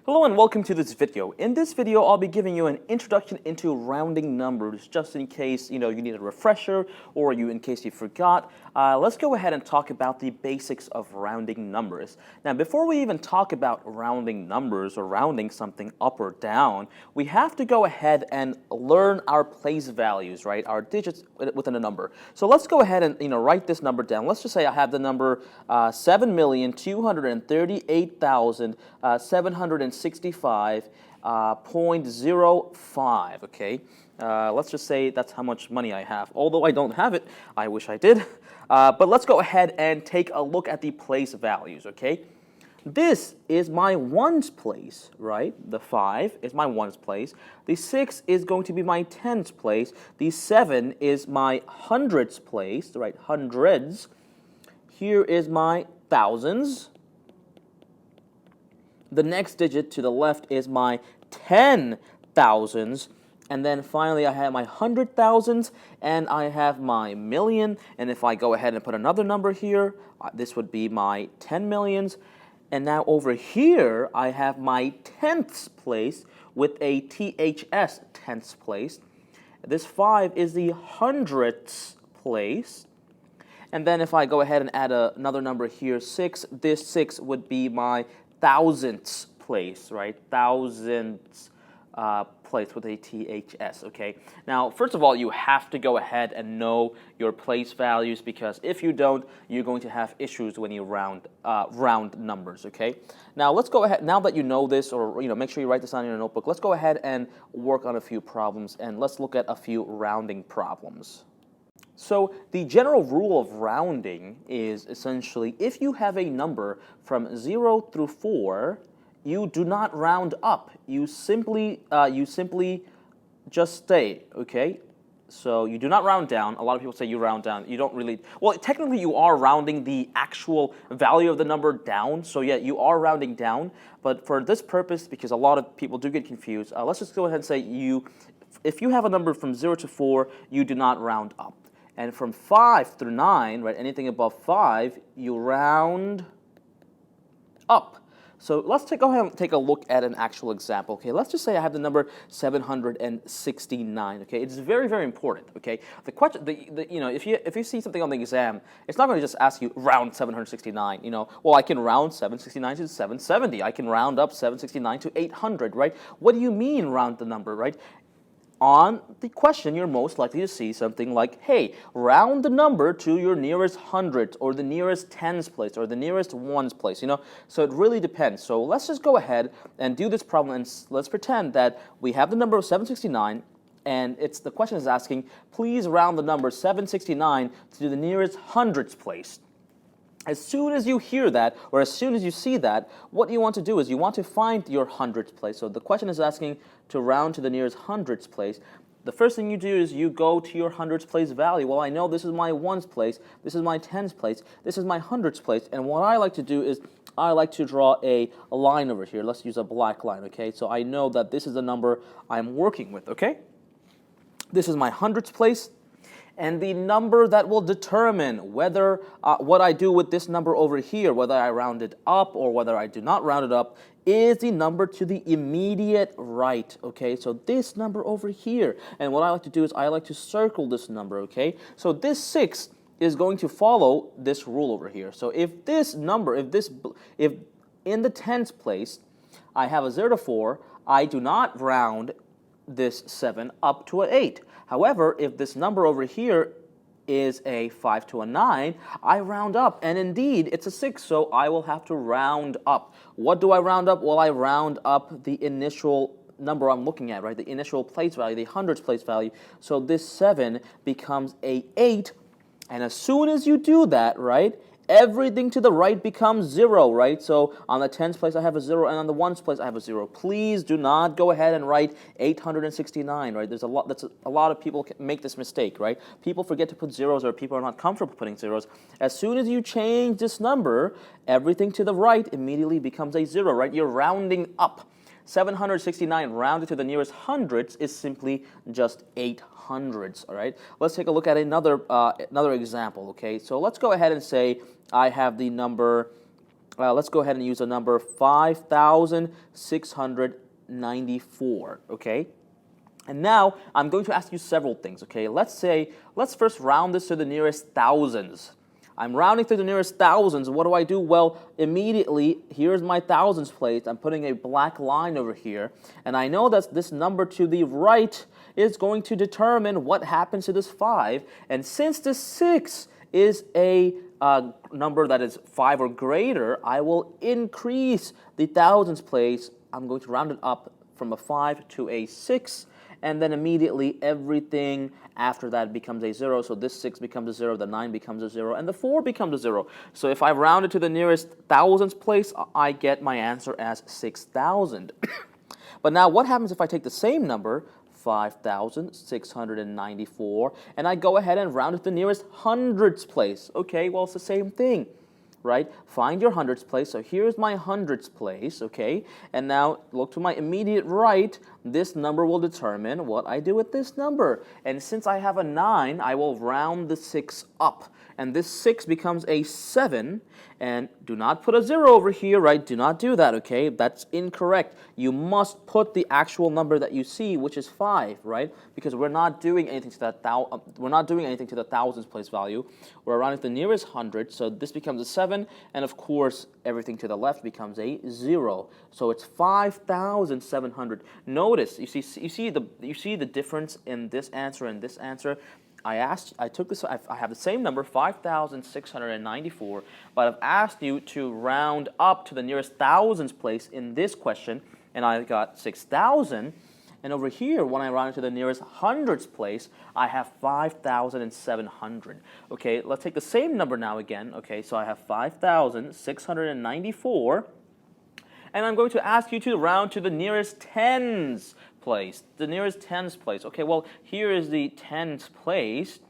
Hello and welcome to this video. In this video, I'll be giving you an introduction into rounding numbers, just in case you need a refresher or in case you forgot. Let's go ahead and talk about the basics of rounding numbers. Now, before we even talk about rounding numbers or rounding something up or down, we have to go ahead and learn our place values, right? Our digits within a number. So let's go ahead and write this number down. Let's just say I have the number 7,238,765.05. Okay, let's just say that's how much money I have. Although I don't have it, I wish I did. But let's go ahead and take a look at the place values. Okay, this is my ones place, right? The 5 is my ones place. The 6 is going to be my tens place. The 7 is my hundreds place, right? Hundreds. Here is my thousands. The next digit to the left is my 10,000s. And then finally I have my 100,000s and I have my million. And if I go ahead and put another number here, this would be my 10 millions. And now over here I have my tenths place with a THS, tenths place. This 5 is the hundredths place. And then if I go ahead and add another number here, 6, this 6 would be my thousandths place, right? Thousandths place with a THS, okay? Now, first of all, you have to go ahead and know your place values, because if you don't, you're going to have issues when you round numbers, okay? Now, let's go ahead, now that you know this, or make sure you write this down in your notebook, let's go ahead and work on a few problems, and let's look at a few rounding problems. So the general rule of rounding is essentially, if you have a number from 0 through 4, you do not round up. You simply just stay, okay? So you do not round down. A lot of people say you round down. You don't really, well, technically you are rounding the actual value of the number down. So yeah, you are rounding down. But for this purpose, because a lot of people do get confused, let's just go ahead and say if you have a number from 0 to 4, you do not round up. And from 5 through 9, right, anything above 5, you round up. So let's go ahead and take a look at an actual example. Okay, let's just say I have the number 769. Okay, it's very, very important. Okay, the question, if you see something on the exam, it's not going to just ask you round 769. Well, I can round 769 to 770. I can round up 769 to 800. Right? What do you mean round the number? Right? On the question, you're most likely to see something like, hey, round the number to your nearest hundredths, or the nearest tens place, or the nearest ones place, So it really depends. So let's just go ahead and do this problem, and let's pretend that we have the number of 769, and the question is asking, please round the number 769 to the nearest hundredths place. As soon as you hear that, or as soon as you see that, what you want to do is you want to find your hundredths place. So the question is asking to round to the nearest hundredths place. The first thing you do is you go to your hundredths place value. Well, I know this is my ones place, this is my tens place, this is my hundredths place, and what I like to do is I like to draw a line over here. Let's use a black line, okay? So I know that this is the number I'm working with, okay? This is my hundredths place. And the number that will determine whether what I do with this number over here, whether I round it up or whether I do not round it up, is the number to the immediate right, okay? So this number over here. And what I like to do is I like to circle this number, okay? So this 6 is going to follow this rule over here. So if this number, if in the tens place, I have a 0 to 4, I do not round this 7 up to an 8. However, if this number over here is a 5 to a 9, I round up, and indeed it's a 6, so I will have to round up. What do I round up? Well, I round up the initial number I'm looking at, right? The initial place value, the hundredths place value. So this 7 becomes a 8, and as soon as you do that, right, everything to the right becomes 0, right? So on the tens place I have a 0, and on the ones place I have a 0. Please do not go ahead and write 869, right? There's a lot of people make this mistake, right? People forget to put zeros, or people are not comfortable putting zeros. As soon as you change this number, everything to the right immediately becomes a 0, right? You're rounding up. 769 rounded to the nearest hundredths is simply just 800ths, all right? Let's take a look at another example, okay? So let's go ahead and say I have the number let's go ahead and use a number 5,694, okay? And now I'm going to ask you several things, okay? Let's first round this to the nearest thousands. I'm rounding to the nearest thousands. What do I do? Well, immediately, here's my thousands place. I'm putting a black line over here. And I know that this number to the right is going to determine what happens to this 5. And since this 6 is a number that is 5 or greater, I will increase the thousands place. I'm going to round it up from a 5 to a 6. And then immediately everything after that becomes a 0. So this 6 becomes a 0, the 9 becomes a 0, and the 4 becomes a 0. So if I round it to the nearest thousands place, I get my answer as 6,000. But now what happens if I take the same number, 5,694, and I go ahead and round it to the nearest hundreds place? Okay, well, it's the same thing, right? Find your hundreds place. So here's my hundreds place, okay? And now look to my immediate right. This number will determine what I do with this number. And since I have a 9, I will round the 6 up. And this 6 becomes a 7. And do not put a 0 over here, right? Do not do that, okay? That's incorrect. You must put the actual number that you see, which is 5, right? Because we're not doing anything to that the thousands place value. We're rounding to the nearest hundred, so this becomes a 7, and of course everything to the left becomes a 0. So it's 5,700. Notice, you see the difference in this answer and this answer. I have the same number, 5,694, but I've asked you to round up to the nearest thousands place in this question, and I got 6,000. And over here, when I round it to the nearest hundreds place, I have 5,700. Okay, let's take the same number now again. Okay, so I have 5,694. And I'm going to ask you to round to the nearest tens place. The nearest tens place. Okay, well, here is the tens place.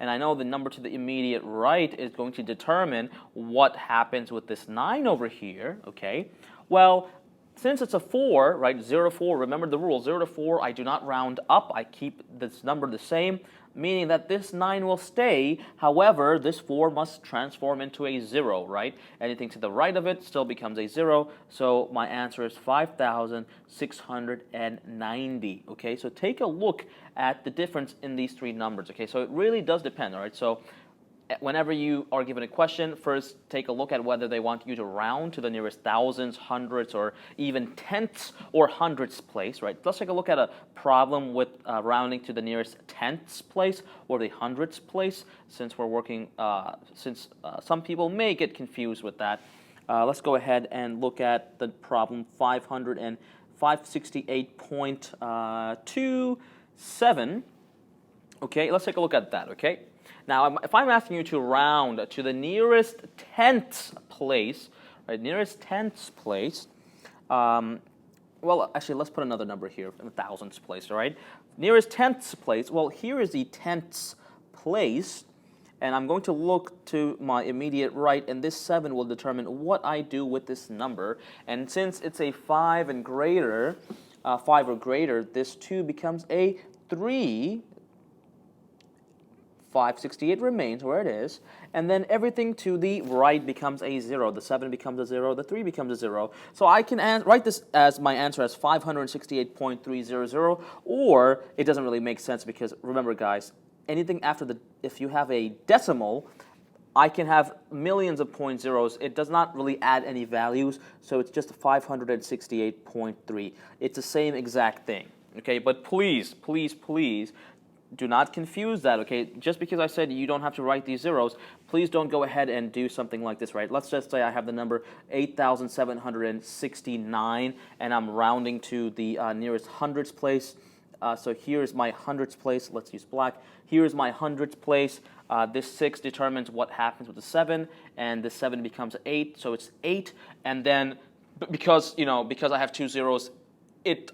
And I know the number to the immediate right is going to determine what happens with this 9 over here. Okay, well, since it's a 4, right, 0 to 4, remember the rule, 0 to 4, I do not round up, I keep this number the same, meaning that this 9 will stay. However, this 4 must transform into a 0, right? Anything to the right of it still becomes a 0, so my answer is 5,690, okay? So take a look at the difference in these three numbers, okay? So it really does depend, all right? So whenever you are given a question, first take a look at whether they want you to round to the nearest thousands, hundreds, or even tenths or hundredths place, right? Let's take a look at a problem with rounding to the nearest tenths place or the hundredths place, since we're working, some people may get confused with that. Let's go ahead and look at the problem 568.27. Okay, let's take a look at that, okay? Now, if I'm asking you to round to the nearest tenths place, right, nearest tenths place, well, actually, let's put another number here, in the thousands place, all right? Nearest tenths place, well, here is the tenths place, and I'm going to look to my immediate right, and this 7 will determine what I do with this number. And since it's a 5 and greater, 5 or greater, this 2 becomes a 3. 568 remains where it is, and then everything to the right becomes a 0. The 7 becomes a 0, the 3 becomes a 0. So I can write this as my answer as 568.300, or it doesn't really make sense because, remember guys, anything after if you have a decimal, I can have millions of point zeros. It does not really add any values, so it's just 568.3. It's the same exact thing, okay? But please, please, please, do not confuse that, okay? Just because I said you don't have to write these zeros, please don't go ahead and do something like this, right? Let's just say I have the number 8,769, and I'm rounding to the nearest hundreds place. So here's my hundreds place. Let's use black. Here's my hundreds place. This 6 determines what happens with the 7, and the 7 becomes 8, so it's 8. And then because I have two zeros,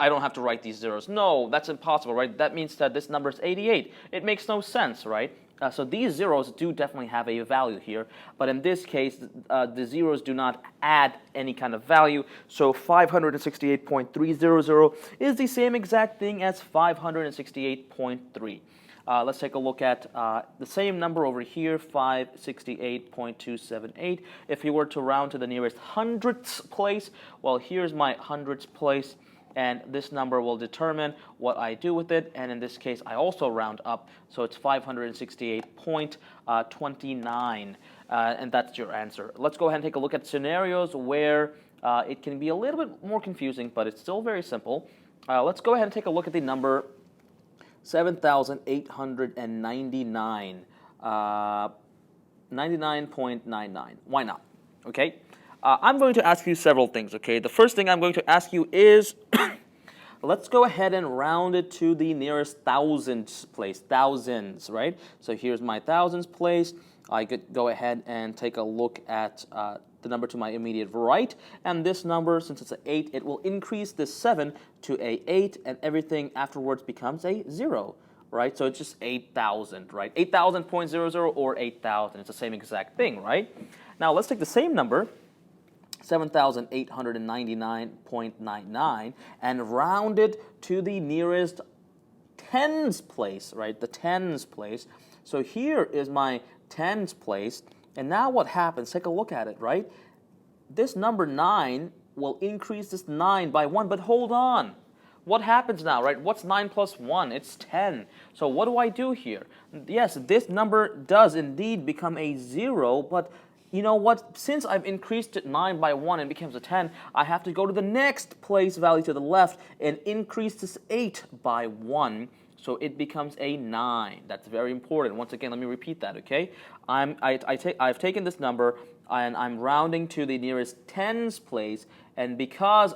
I don't have to write these zeros. No, that's impossible, right? That means that this number is 88. It makes no sense, right? So these zeros do definitely have a value here, but in this case, the zeros do not add any kind of value. So 568.300 is the same exact thing as 568.3. let's take a look at the same number over here, 568.278. If you were to round to the nearest hundredths place, well, here's my hundredths place, and this number will determine what I do with it, and in this case, I also round up, so it's 568.29, and that's your answer. Let's go ahead and take a look at scenarios where it can be a little bit more confusing, but it's still very simple. Let's go ahead and take a look at the number 7,899, 99.99. Why not? Okay. I'm going to ask you several things. Okay. The first thing I'm going to ask you is, let's go ahead and round it to the nearest thousands place. Thousands, right? So here's my thousands place. I could go ahead and take a look at the number to my immediate right, and this number, since it's an 8, it will increase this 7 to a 8, and everything afterwards becomes a 0, right? So it's just 8,000, right? 8,000.00 or 8,000. It's the same exact thing, right? Now let's take the same number, 7,899.99, and round it to the nearest tens place, right? The tens place. So here is my tens place. And now what happens? Take a look at it, right? This number 9 will increase this 9 by 1, but hold on. What happens now, right? What's 9 plus 1? It's 10. So what do I do here? Yes, this number does indeed become a 0, but you know what? Since I've increased it 9 by 1 and it becomes a 10, I have to go to the next place value to the left and increase this 8 by 1. So it becomes a 9. That's very important. Once again, let me repeat that, okay? I've taken this number and I'm rounding to the nearest tens place, and because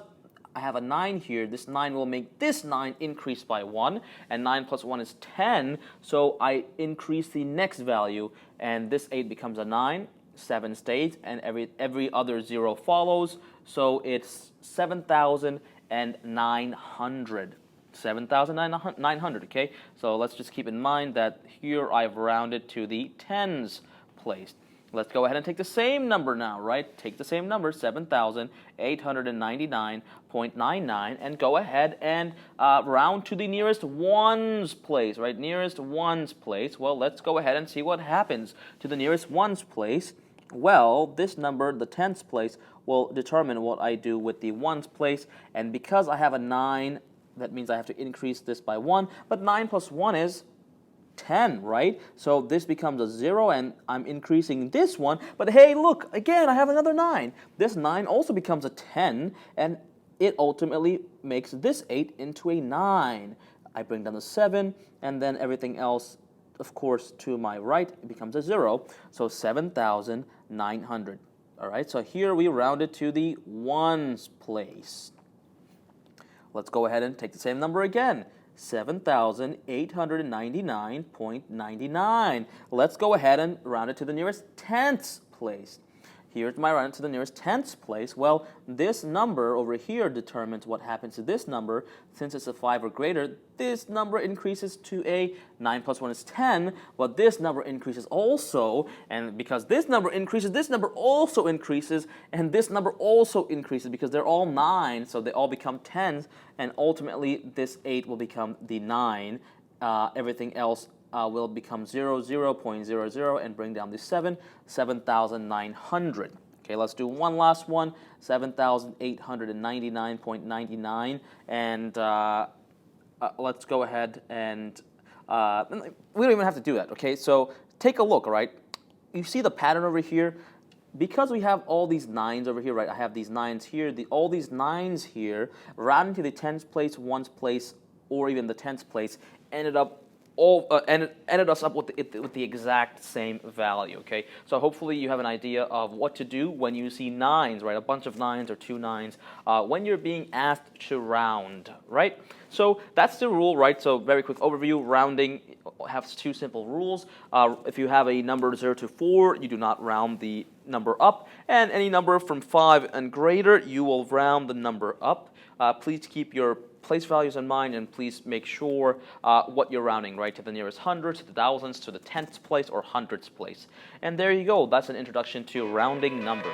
I have a 9 here, this 9 will make this 9 increase by 1, and 9 plus 1 is 10, so I increase the next value, and this 8 becomes a 9, 7 stays, and every other 0 follows, so it's 7,900. 7,900, okay? So let's just keep in mind that here I've rounded to the tens place. Let's go ahead and take the same number now, right? Take the same number, 7,899.99, and go ahead and round to the nearest ones place, right? Nearest ones place. Well, let's go ahead and see what happens to the nearest ones place. Well, this number, the tens place, will determine what I do with the ones place, and because I have a 9, that means I have to increase this by 1, but 9 plus 1 is 10, right? So this becomes a 0, and I'm increasing this one, but hey, look, again, I have another 9. This 9 also becomes a 10, and it ultimately makes this 8 into a 9. I bring down the 7, and then everything else, of course, to my right, it becomes a 0, so 7,900. All right, so here we rounded to the ones place. Let's go ahead and take the same number again, 7,899.99. Let's go ahead and round it to the nearest tenths place. Here's my round to the nearest tenths place. Well, this number over here determines what happens to this number. Since it's a 5 or greater, this number increases to a 9 plus 1 is 10, but this number increases also, and because this number increases, this number also increases, and this number also increases because they're all 9, so they all become 10s, and ultimately this 8 will become the 9. Everything else will become 0, 0.00, and bring down the 7, 7,900. Okay, let's do one last one, 7,899.99, and let's go ahead and we don't even have to do that, okay? So take a look, all right? You see the pattern over here? Because we have all these 9s over here, right? I have these 9s here, all these 9s here, rounding to the tens place, ones place, or even the tenths place, ended us up with the exact same value, okay? So hopefully you have an idea of what to do when you see 9s, right? A bunch of 9s or 2 9s when you're being asked to round, right? So that's the rule, right? So very quick overview, rounding has 2 simple rules. If you have a number 0 to 4, you do not round the number up, and any number from 5 and greater, you will round the number up. Please keep your place values in mind, and please make sure what you're rounding, right, to the nearest hundreds, to the thousands, to the tenths place, or hundredths place. And there you go. That's an introduction to rounding numbers.